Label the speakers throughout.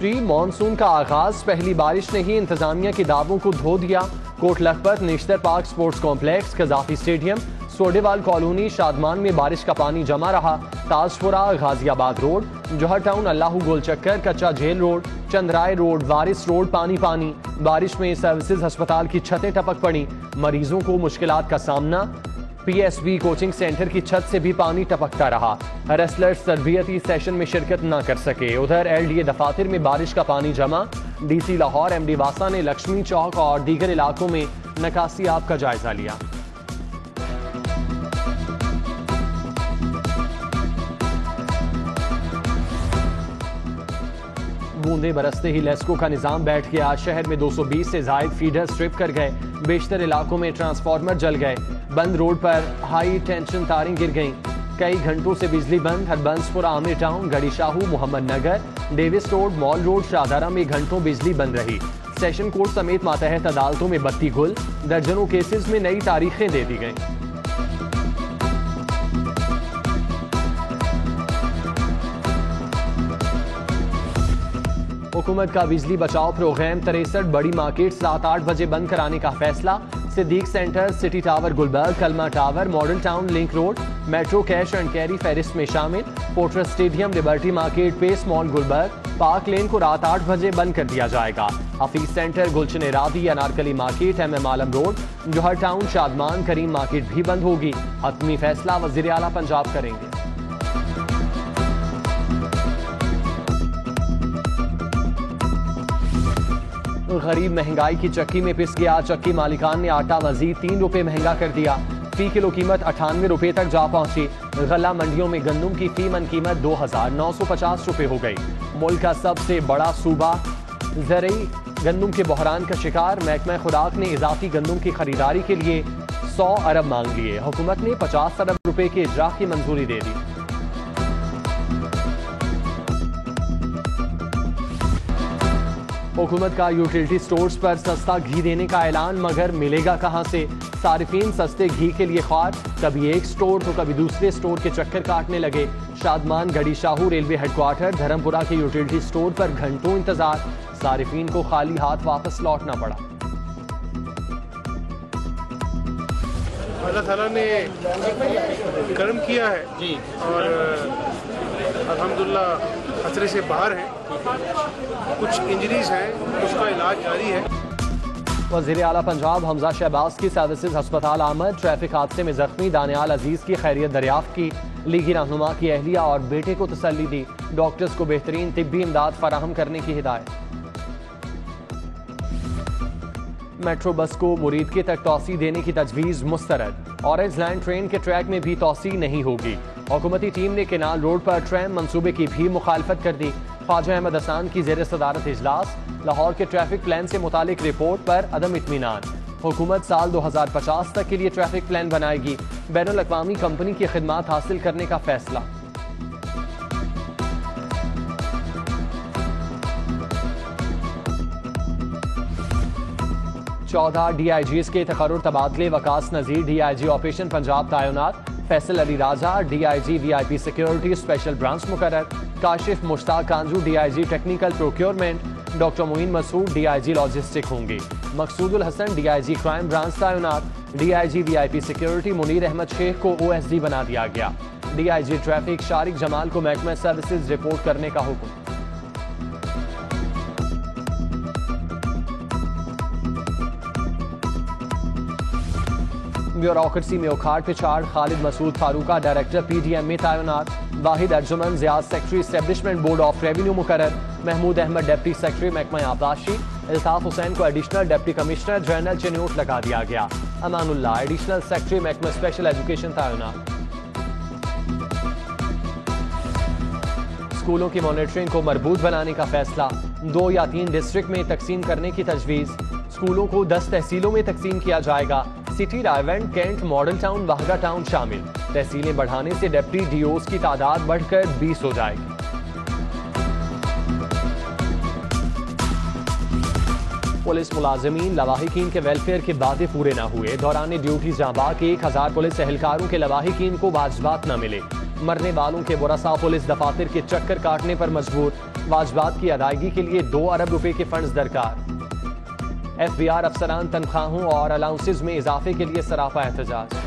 Speaker 1: Pre monsoon का आगाज, पहली बारिश ने ही इंतजामिया के दावों को धो दिया। Kot Lakhpat, national park sports complex, Qaddafi stadium, Sodiwal colony, Shadman में बारिश का पानी जमा रहा। ताजपुरा, गाजियाबाद रोड, जौहर टाउन, अल्लाहू गोल चक्कर, Kacha jail road, Chandrai road, Waris road पानी पानी। बारिश में सर्विसेज अस्पताल की छतें टपक पड़ी, मरीजों को मुश्किलात का सामना। पीएसबी कोचिंग सेंटर की छत से भी पानी टपकता रहा। रेसलर्स तरबियती सेशन में शिरकत न कर सके। उधर एलडीए दफातर में बारिश का पानी जमा। डीसी लाहौर एमडी वासा ने लक्ष्मी चौक और दीगर इलाकों में नकासियाब का जायजा लिया। बूंदे बरसते ही लेस्को का निजाम बैठ गया। शहर में 220 से जायद फीडर स्ट्रिप कर गए। बेशतर इलाकों में ट्रांसफार्मर जल गए। बंद रोड पर हाई टेंशन तारें गिर गईं। कई घंटों से बिजली बंद। Harbanspura, Amir town, Garhi Shahu, Mohammad Nagar, Davis road, mall road, Shahdara में घंटों बिजली बंद रही। सेशन कोर्ट समेत मातहत अदालतों में बत्ती गुल। दर्जनों केसेस में नई तारीखें दे दी गईं। हुकूमत का बिजली बचाओ प्रोग्राम, 63 बड़ी मार्केट रात 8 बजे बंद कराने का फैसला। Siddique centre, city tower Gulberg, Kalma tower, model town, link road, metro cash and carry फेरिस्ट में शामिल। Fortress stadium, liberty market, pace mall Gulberg, park lane को रात 8 बजे बंद कर दिया जाएगा। Hafeez centre, Gulshan Ravi, Anarkali market, MM Alam road, Johar town, Shadman, Karim market भी बंद होगी। हतमी फैसला वजीर आला पंजाब करेंगे। गरीब महंगाई की चक्की में पिस गया। चक्की मालिकान ने आटा मजीद 3 रुपए महंगा कर दिया। फी किलो कीमत 98 रुपए तक जा पहुंची। गला मंडियों में गंदम की फी मन कीमत 2950 रुपए हो गई। मुल्क का सबसे बड़ा सूबा ज़रई गंदम के बहरान का शिकार। महकमा खुराक ने इजाफी गंदम की खरीदारी के लिए 100 अरब मांग लिए। हुकूमत ने 50 अरब रुपए के इजरा की मंजूरी दे दी। हुकूमत का यूटिलिटी स्टोर्स पर सस्ता घी देने का ऐलान, मगर मिलेगा कहां से? सारिफीन सस्ते घी के लिए ख्वार, कभी एक स्टोर तो कभी दूसरे स्टोर के चक्कर काटने लगे। शादमान, गड़ी शाहू, रेलवे हेडक्वार्टर, धर्मपुरा के यूटिलिटी स्टोर पर घंटों इंतजार। सारिफीन को खाली हाथ वापस लौटना पड़ा।
Speaker 2: अल्लाह ताला ने कर्म किया है जी, और अल्हम्दुलिल्लाह खतरे से बाहर है। कुछ इंजरीज हैं, उसका इलाज जारी है।
Speaker 1: वज़ीर आला पंजाब हमजा शहबाज की सर्विसेज अस्पताल आमद। ट्रैफिक हादसे में जख्मी दानियाल अजीज की खैरियत दरियाफ्त की। लीगी रहनुमा की अहलिया और बेटे को तसल्ली दी। डॉक्टर्स को बेहतरीन तिब्बी इमदाद फराहम करने की हिदायत। मेट्रो बस को मुरीदके तक तोसी देने की तजवीज़ मुस्तरद। ऑरेंज लाइन ट्रेन के ट्रैक में भी तोसी नहीं होगी। हुकूमती टीम ने केनाल रोड पर ट्रैम मंसूबे की भी मुखालफत कर दी। ख्वाजा अहमद हसन की ज़ेर सदारत इजलास। लाहौर के ट्रैफिक प्लान से मुतालिक रिपोर्ट पर अदम इत्मीनान। हुकूमत साल 2050 तक के लिए ट्रैफिक प्लान बनाएगी। बैनुल अक़वामी कंपनी की खिदमात हासिल करने का फैसला। चौदह DIGs के तकर्रुर तबादले। वकास नज़ीर DIG ऑपरेशन पंजाब तैनात। Faisal Ali Raja DIG VIP security special branch मुकर्रर। Kashif Mushtaq Kanju DIG technical procurement. Doctor Moin Masood DIG logistic होंगे। Maqsoodul Hassan DIG crime branch तैनात। DIG VIP security Munir Ahmed Sheikh को OSD बना दिया गया। DIG ट्रैफिक शारिक जमाल को महकमा सर्विसेज रिपोर्ट करने का हुक्म। ब्यूरोक्रेसी में उखाड़ पिछाड़। खालिद मसूद फारूका डायरेक्टर PDM में तैनात। Wahid Arjuman Ziyad secretary establishment board of revenue मुकर्रर। महमूद अहमद डिप्टी सेक्रेटरी महकमा आबदाशी। इल्ताफ हुसैन को additional deputy commissioner general Chiniot लगा दिया गया। अमानुल्लाह एडिशनल सेक्रेटरी महकमा स्पेशल एजुकेशन तैनात। स्कूलों की मॉनिटरिंग को मरबूत बनाने का फैसला। 2 या 3 डिस्ट्रिक्ट में तकसीम करने की तजवीज़। स्कूलों को 10 तहसीलों में तकसीम किया जाएगा। City, Raiwind, cantt, model town, Wagah town शामिल। तहसीलें बढ़ाने से डिप्टी DOs की तादाद बढ़कर 20 हो जाएगी। पुलिस मुलाजमीन लवाहिकीन के वेलफेयर के वादे पूरे न हुए। दौरान ड्यूटी जांबाक 1000 पुलिस एहलकारों के लवाहिकीन को वाजबात न मिले। मरने वालों के बुरसा पुलिस दफातर के चक्कर काटने पर मजबूर, वाजबात की अदायगी के लिए 2 अरब रुपए के फंड्स दरकार। FBI अफसरान तनख्वाहों और अलाउंसेज में इजाफे के लिए सरापा एहतजाज।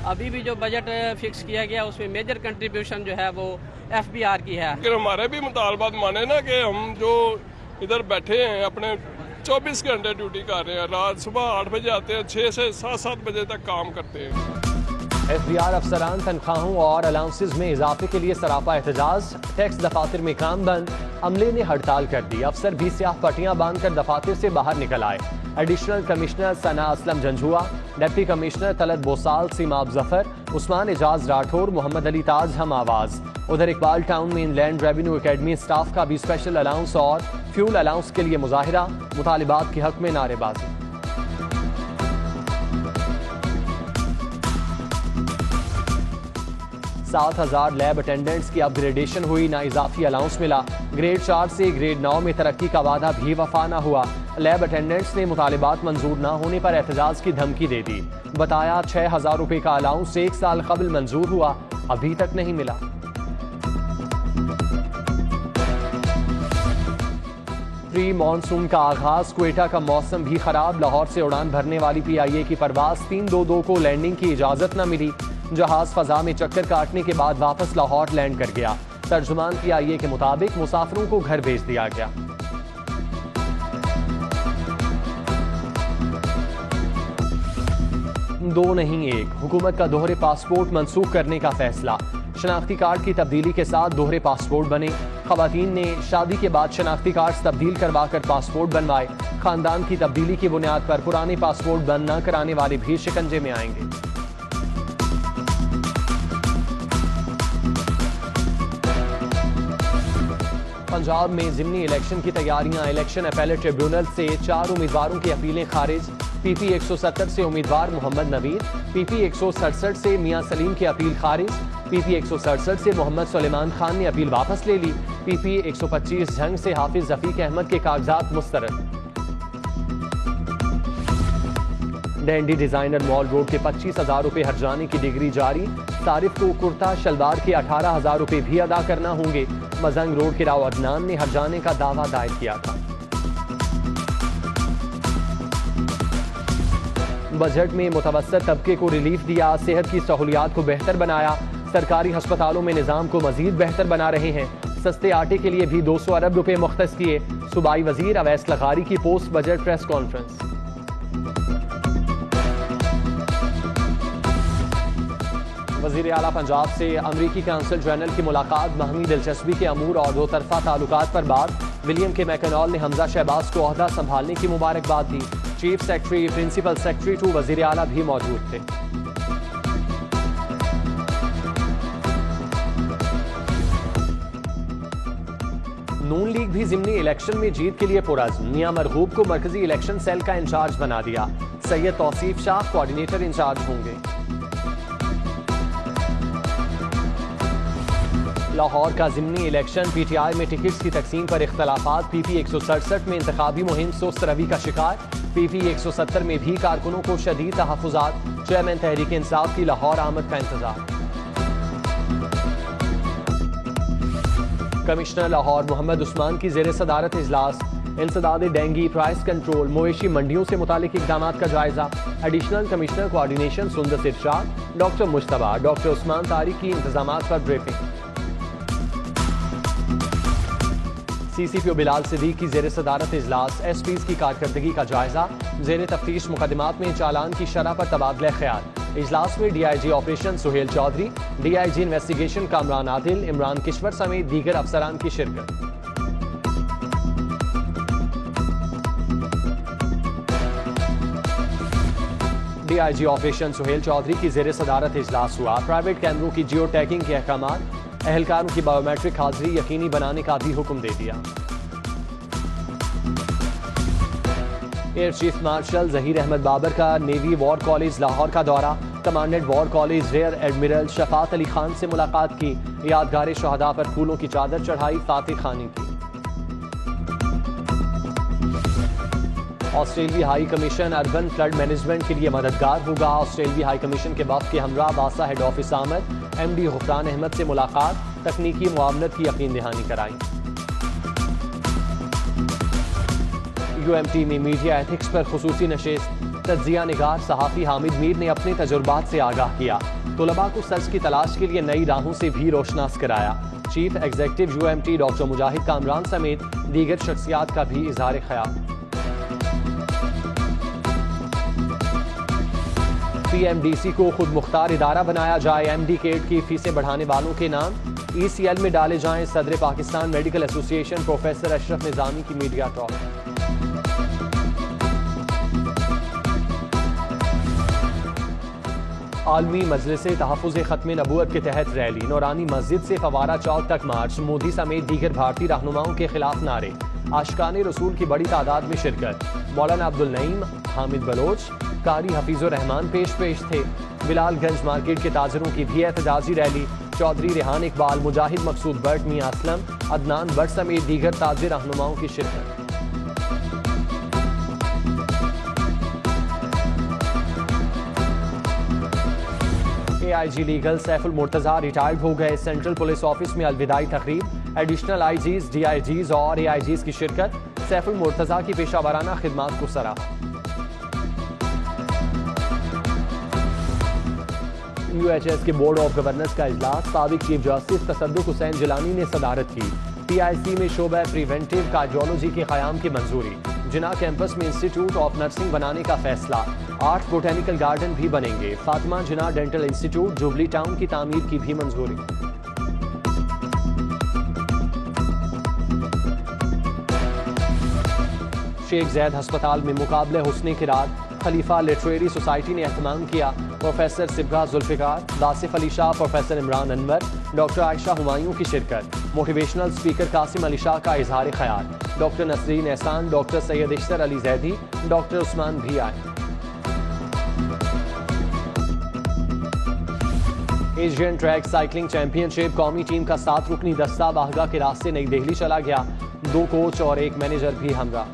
Speaker 3: अभी भी जो बजट फिक्स किया गया उसमें मेजर कंट्रीब्यूशन जो है वो FBR की है।
Speaker 4: लेकिन हमारे भी मुतालबात माने ना कि हम जो इधर बैठे हैं अपने 24 घंटे ड्यूटी कर रहे हैं, रात सुबह 8 बजे आते हैं, 6 से 7 बजे तक काम करते हैं।
Speaker 1: FBI अफसरान तनख्वाहों और अलाउंसेज में इजाफे के लिए सरापा एहतजाज। टैक्स दफातर में काम बंद, अमले ने हड़ताल कर दी। अफसर भी स्याह पट्टियां बांधकर दफातर से बाहर निकल आए। एडिशनल कमिश्नर सना असलम जंजुआ, डिप्टी कमिश्नर तलत बोसाल, सीमाब जफर, उस्मान एजाज राठौर, मोहम्मद अली ताज हम आवाज। उधर इकबाल टाउन में इनलैंड रेवेन्यू एकेडमी स्टाफ का भी स्पेशल अलाउंस और फ्यूल अलाउंस के लिए मुजाहिरा, मुतालिबात के हक में नारेबाजी। सात 7,000 लैब अटेंडेंट्स की अपग्रेडेशन हुई, ना इजाफी अलाउंस मिला। ग्रेड 4 से ग्रेड 9 में तरक्की का वादा भी वफा न हुआ। लैब अटेंडेंट्स ने मुतालिबात मंजूर न होने पर एहतजाज की धमकी दे दी। बताया 6,000 रुपए का अलाउंस 1 साल कबल मंजूर हुआ, अभी तक नहीं मिला। प्री मानसून का आगाज, क्वेटा का मौसम भी खराब। लाहौर से उड़ान भरने वाली PIA की परवाज 322 को लैंडिंग की इजाजत न मिली। जहाज फजा में चक्कर काटने के बाद वापस लाहौर लैंड कर गया। तर्जुमान PIA के मुताबिक मुसाफिरों को घर भेज दिया गया। दो नहीं एक, हुकूमत का दोहरे पासपोर्ट मंसूख करने का फैसला। शनाख्ती कार्ड की तब्दीली के साथ दोहरे पासपोर्ट बने। खवातीन ने शादी के बाद शनाख्ती कार्ड तब्दील करवाकर पासपोर्ट बनवाए। खानदान की तब्दीली की बुनियाद पर पुराने पासपोर्ट बंद न कराने वाले भी शिकंजे में आएंगे। पंजाब में जिमनी इलेक्शन की तैयारियां। इलेक्शन अपीलेट ट्रिब्यूनल से 4 उम्मीदवारों की अपीलें खारिज। PP 170 से उम्मीदवार मोहम्मद नवीद, PP 167 से मियां सलीम की अपील खारिज। PP 167 से मोहम्मद सुलेमान खान ने अपील वापस ले ली। PP 125 जंग से हाफिज रफीक अहमद के कागजात मुस्तरद। डैंडी डिजाइनर मॉल रोड के 25,000 रुपए हर्जाने की डिग्री जारी। तारिफ को कुर्ता शलवार के 18,000 रुपए भी अदा करना होंगे। मजंग रोड के राव अदनान ने हर्जाने का दावा दायर किया था। बजट में मुतवस्सित तबके को रिलीफ दिया। सेहत की सहूलियात को बेहतर बनाया। सरकारी अस्पतालों में निजाम को मजीद बेहतर बना रहे हैं। सस्ते आटे के लिए भी 200 अरब रुपए मुख्तस किए। सूबाई वजीर अवैस लगारी की पोस्ट बजट प्रेस कॉन्फ्रेंस। वज़ीर आला पंजाब से अमरीकी काउंसिल जनरल की मुलाकात। बाहमी दिलचस्पी के अमूर और दो तरफा ताल्लुकात पर बात। विलियम के मैकेनॉल ने हमजा शहबाज को ओहदा संभालने की मुबारकबाद दी। Chief secretary, principal secretary to वज़ीर आला भी मौजूद थे। नून लीग भी ज़िमनी इलेक्शन में जीत के लिए पुरअज़्म। मियां मरगूब को मरकजी इलेक्शन सेल का इंचार्ज बना दिया। सैयद तौसीफ शाह कोऑर्डिनेटर इंचार्ज होंगे। लाहौर का ज़िमनी इलेक्शन। PTI में टिकट्स की तकसीम पर इख्तलाफात। PP 167 में इंतखाबी मुहिम सुस्त रवि का शिकार। PP 170 में भी कारकुनों को शदीद तहफ़्फ़ुज़ात। चेयरमैन तहरीक इंसाफ की लाहौर आमद का इंतजार। कमिश्नर लाहौर मोहम्मद उस्मान की ज़ेर सदारत इजलास। इंसदाद डेंगी, प्राइस कंट्रोल, मवेशी मंडियों से मुतालिक इक़दाम का जायजा। एडिशनल कमिश्नर कोऑर्डिनेशन सुंदर इरशाद, डॉक्टर मुश्तबा, डॉक्टर उस्मान तारिक की इंतजामात पर ब्रीफिंग। CCPO बिलाल सिद्दीक की ज़ेर सदारत इजलास। SPs की कारकर्दगी का जायजा। ज़ेर तफ्तीश मुकदमात में चालान की शरह पर तबादला ख्याल। इजलास में DIG operation Suhail Chaudhry, DIG investigation Kamran Adil, Imran Kishwar समेत दीगर अफसरान की शिरकत। DIG ऑपरेशन सुहेल चौधरी की ज़ेर सदारत इजलास हुआ। प्राइवेट कैमरों की जियो टैगिंग के अहकामात, अहलकारों की बायोमेट्रिक हाजिरी यकीनी बनाने का भी हुक्म दे दिया। Air chief marshal Zaheer Ahmad Babar का नेवी वॉर कॉलेज लाहौर का दौरा। Commandant war college rear admiral Shafaat Ali Khan से मुलाकात की। यादगार शहदा पर फूलों की चादर चढ़ाई फातिह खानी की। ऑस्ट्रेलियाई high commission urban flood management के लिए मददगार होगा। ऑस्ट्रेलियाई हाई कमीशन के वक्त के हमरा वासा हेड ऑफिस आमद MD गुफरान अहमद से मुलाकात, तकनीकी मुआवनत की यकीन दहानी कराई। UMT में मीडिया एथिक्स पर खुसूसी नशिस्त, तज्जिया निगार सहाफ़ी हामिद मीर ने अपने तजुर्बात से आगाह किया, तुलबा को सच की तलाश के लिए नई राहों से भी रोशनास कराया। चीफ एग्जीक्यूटिव UMT डॉक्टर मुजाहिद कामरान समेत दीगर शख्सियात का भी इजहार ख्याल। PMDC को खुद मुख्तार इदारा बनाया जाए, MD केट की फीसें बढ़ाने वालों के नाम ECL में डाले जाएं। सदर Pakistan medical association professor Ashraf Nizami की मीडिया टॉक। आलमी मजलिस तहफ़्फ़ुज़ ख़त्म नबूवत के तहत रैली, नौरानी मस्जिद से फवारा चौक तक मार्च, मोदी समेत दीगर भारतीय रहनुमाओं के खिलाफ नारे, आशिकाने रसूल की बड़ी तादाद में शिरकत। मौलाना अब्दुल नईम, हामिद बलोच, कारी हफीजुर रहमान पेश थे। बिलालगंज मार्केट के ताजरों की भी एहतजाजी रैली, चौधरी रेहान इकबाल, मुजाहिद मकसूद बट, मियां असलम, अदनान बट समेत दीगर ताजिर रहनुमाओं की शिरकत। AIG legal Saiful Murtaza retired हो गए। सेंट्रल पुलिस ऑफिस में अलविदाई तकरीब, एडिशनल IGs, DIGs और AIGs की शिरकत। सैफुल मुर्तजा की पेशावराना खिदमात को सराहा। UHS के बोर्ड ऑफ गवर्नर्स का इजलास, साबिक चीफ जस्टिस तसद्दुक हुसैन जिलानी ने सदारत की। PIC में शोबा प्रिवेंटिव कार्डियोलॉजी के क़याम की मंजूरी। जिना कैंपस में इंस्टीट्यूट ऑफ नर्सिंग बनाने का फैसला। 8 बोटेनिकल गार्डन भी बनेंगे। फातिमा जिना डेंटल इंस्टीट्यूट जुबली टाउन की तामीर की भी मंजूरी। शेख जैद अस्पताल में मुकाबले हुस्ने की रात, खलीफा लिटरेरी सोसाइटी ने एहतमाम किया। Professor Sibgha Zulfiqar, Dasif Ali Shah, professor Imran Anwar, doctor Ayesha Humayun की शिरकत। मोटिवेशनल स्पीकर कासिम अली शाह का इजहार ख्याल। Doctor Nasreen Ehsan, doctor Syed Ishtar Ali Zaidi, doctor Usman भी आए। एशियन ट्रैक साइकिलिंग चैंपियनशिप, कौमी टीम का 7 रुकनी दस्ता बाहगा के रास्ते नई दिल्ली चला गया। 2 कोच और 1 मैनेजर भी हमरा।